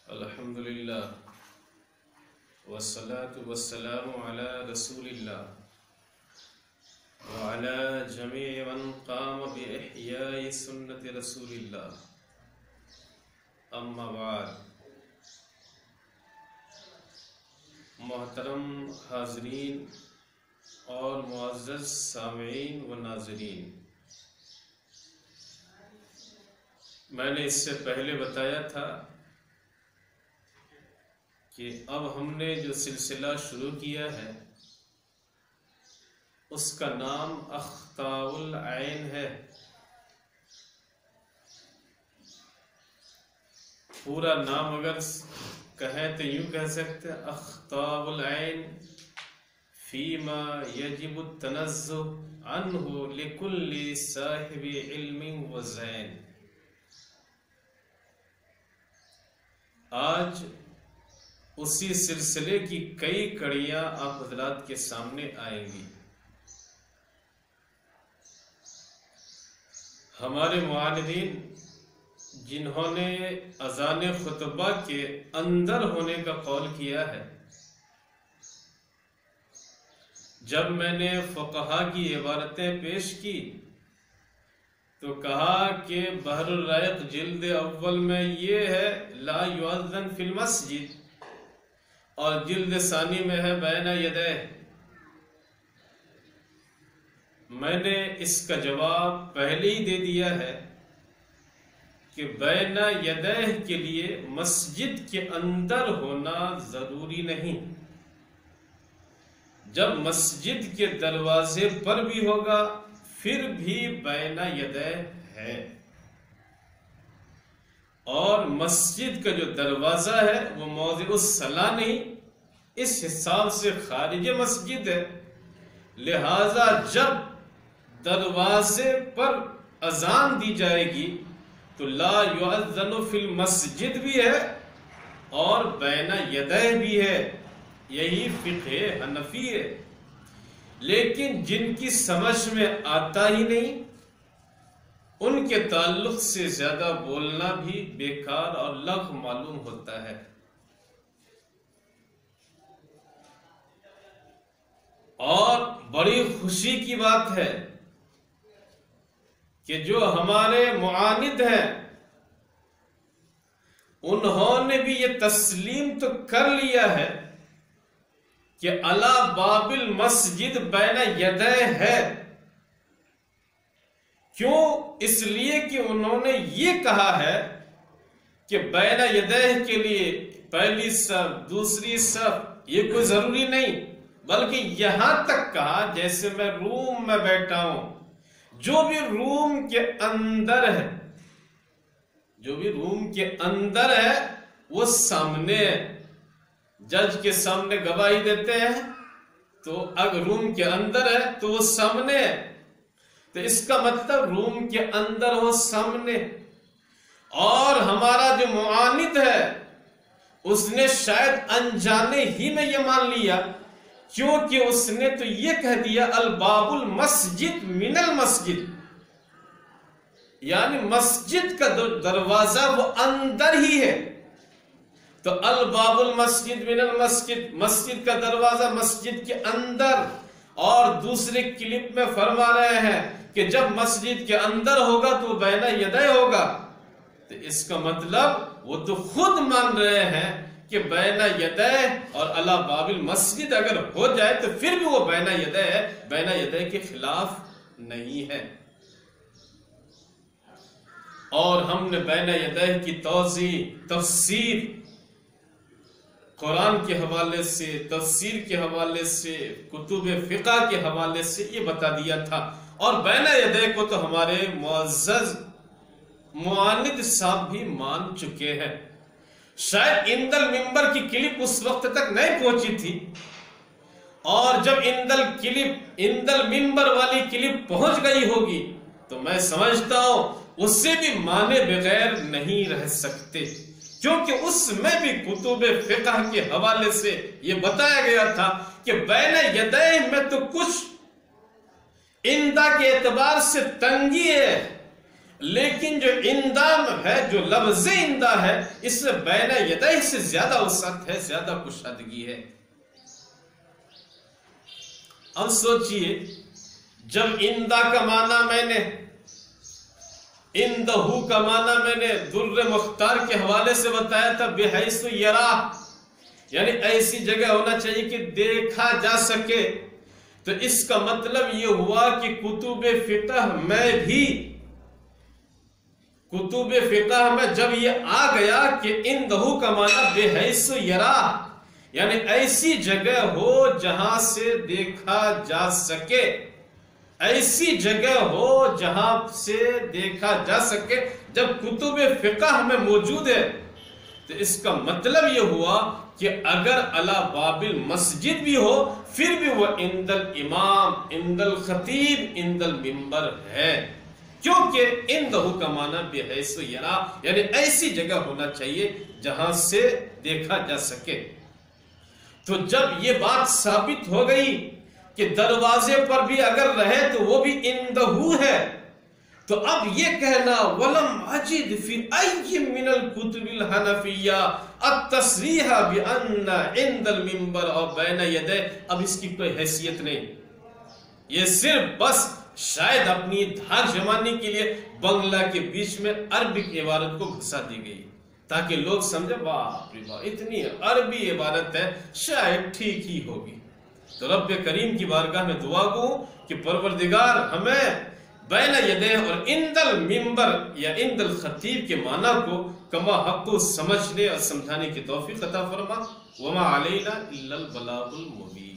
الحمدللہ والصلاة والسلام علی رسول اللہ وعلی جمیع من قام بإحیاء سنت رسول اللہ اما بعد۔ محترم حاضرین اور معزز سامعین و ناظرین، میں نے اس سے پہلے بتایا تھا کہ اب ہم نے جو سلسلہ شروع کیا ہے اس کا نام اخطاء العین ہے۔ پورا نام اگر کہیں تو یوں کہہ سکتے ہیں اخطاء العین فیما یجب التنزہ عنہ لکل صاحب علم و زین۔ آج اسی سلسلے کی کئی کڑیاں آپ حضرات کے سامنے آئیں گی۔ ہمارے معاندین جنہوں نے اذان خطبہ کے اندر ہونے کا قول کیا ہے، جب میں نے فقہا کی عبارتیں پیش کی تو کہا کہ بحر الرائق جلد اول میں یہ ہے لا یؤذن فی المسجد، اور جلد ثانی میں ہے بین یدیہ۔ میں نے اس کا جواب پہلے ہی دے دیا ہے کہ بین یدیہ کے لیے مسجد کے اندر ہونا ضروری نہیں، جب مسجد کے دروازے پر بھی ہوگا پھر بھی بین یدیہ ہے، اور مسجد کا جو دروازہ ہے وہ موضع الصلاۃ نہیں، اس حساب سے خارج مسجد ہے۔ لہذا جب دروازے پر اذان دی جائے گی تو لا یؤذن فی المسجد بھی ہے اور بین یدیہ بھی ہے، یہی فقہ حنفی ہے۔ لیکن جن کی سمجھ میں آتا ہی نہیں ان کے تعلق سے زیادہ بولنا بھی بیکار اور لغو معلوم ہوتا ہے۔ اور بڑی خوشی کی بات ہے کہ جو ہمارے معاند ہیں انہوں نے بھی یہ تسلیم تو کر لیا ہے کہ علی باب المسجد بین یدیہ ہے۔ کیوں؟ اس لیے کہ انہوں نے یہ کہا ہے کہ بین یدیہ کے لیے پہلی صف دوسری صف یہ کوئی ضروری نہیں، بلکہ یہاں تک کہا جیسے میں روم میں بیٹھا ہوں، جو بھی روم کے اندر ہے، جو بھی روم کے اندر ہے وہ سامنے ہے۔ جج کے سامنے گواہی دیتے ہیں تو اگر روم کے اندر ہے تو وہ سامنے ہے، تو اس کا مطلب روم کے اندر ہو سامنے۔ اور ہمارا جو معاند ہے اس نے شاید انجانے ہی میں یہ مان لیا، کیونکہ اس نے تو یہ کہہ دیا الباب المسجد من المسجد، یعنی مسجد کا دروازہ وہ اندر ہی ہے، تو الباب المسجد من المسجد، مسجد کا دروازہ مسجد کے اندر۔ اور دوسرے کلپ میں فرما رہے ہیں کہ جب مسجد کے اندر ہوگا تو بین یدیہ ہوگا، تو اس کا مطلب وہ تو خود مان رہے ہیں کہ بین یدیہ اور علی باب المسجد اگر ہو جائے تو پھر بھی وہ بین یدیہ ہے، بین یدیہ کے خلاف نہیں ہے۔ اور ہم نے بین یدیہ کی توضیح تفسیر قرآن کے حوالے سے، تفسیر کے حوالے سے، کتب فقہ کے حوالے سے یہ بتا دیا تھا۔ اور بین یدیہ کو تو ہمارے معزز معاند صاحب بھی مان چکے ہیں۔ شاید عند المنبر کی کلپ اس وقت تک نہیں پہنچی تھی، اور جب عند المنبر والی کلپ پہنچ گئی ہوگی تو میں سمجھتا ہوں اس سے بھی مانے بغیر نہیں رہ سکتے، کیونکہ اس میں بھی کتب فقہ کے حوالے سے یہ بتایا گیا تھا کہ بین یدیہ میں تو کچھ اندہ کے اعتبار سے تنگی ہے، لیکن جو اندام ہے، جو لفظ اندہ ہے، اس میں بین یدیہ سے زیادہ وسعت ہے، زیادہ کشادگی ہے۔ اب سوچئے، جب اندہ کا معنی میں نے، اندہو کا معنی میں نے در مختار کے حوالے سے بتایا تھا بحیث یرا، یعنی ایسی جگہ ہونا چاہیے کہ دیکھا جا سکے، تو اس کا مطلب یہ ہوا کہ کتب فقہ میں بھی، کتب فقہ میں جب یہ آ گیا کہ اندہو کا معنی بحیث یرا، یعنی ایسی جگہ ہو جہاں سے دیکھا جا سکے، ایسی جگہ ہو جہاں سے دیکھا جا سکے، جب کتب فقہ میں موجود ہے، تو اس کا مطلب یہ ہوا کہ اگر علی باب المسجد بھی ہو، پھر بھی وہ عند الامام، عند الخطیب، عند المنبر ہے، کیونکہ اندہو کا معنی بحیث یرا، یعنی ایسی جگہ ہونا چاہیے جہاں سے دیکھا جا سکے۔ تو جب یہ بات ثابت ہو گئی کہ دروازے پر بھی اگر رہے تو وہ بھی اندہو ہے، تو اب یہ کہنا وَلَمْ أَجِدْ فِي أَيِّ مِنَ الْكُتُبِ الْحَنَفِيَّةِ التَّصْرِيحَ بِأَنَّ عِنْدَ الْمِنْبَرِ اور بَيْنَ يَدَيْهِ، اب اس کی کوئی حیثیت نہیں، یہ صرف بس شاید اپنی دھاک جمانے کے لیے بنگلہ کے بیچ میں عربک عبارت کو گھسا دی گئی، تاکہ لوگ سمجھے باپ رے باپ اتنی عربی عبارت ہے، شاید ٹھیک ہی ہوگی۔ تو رب کریم کی بارگاہ میں دعا کو کہ پروردگار ہمیں بین یدیہ اور عند المنبر یا عند الخطیب کے معنی کو کما حق سمجھنے اور سمجھانے کی توفیق عطا فرما۔ وما علینا الا البلاغ المبین۔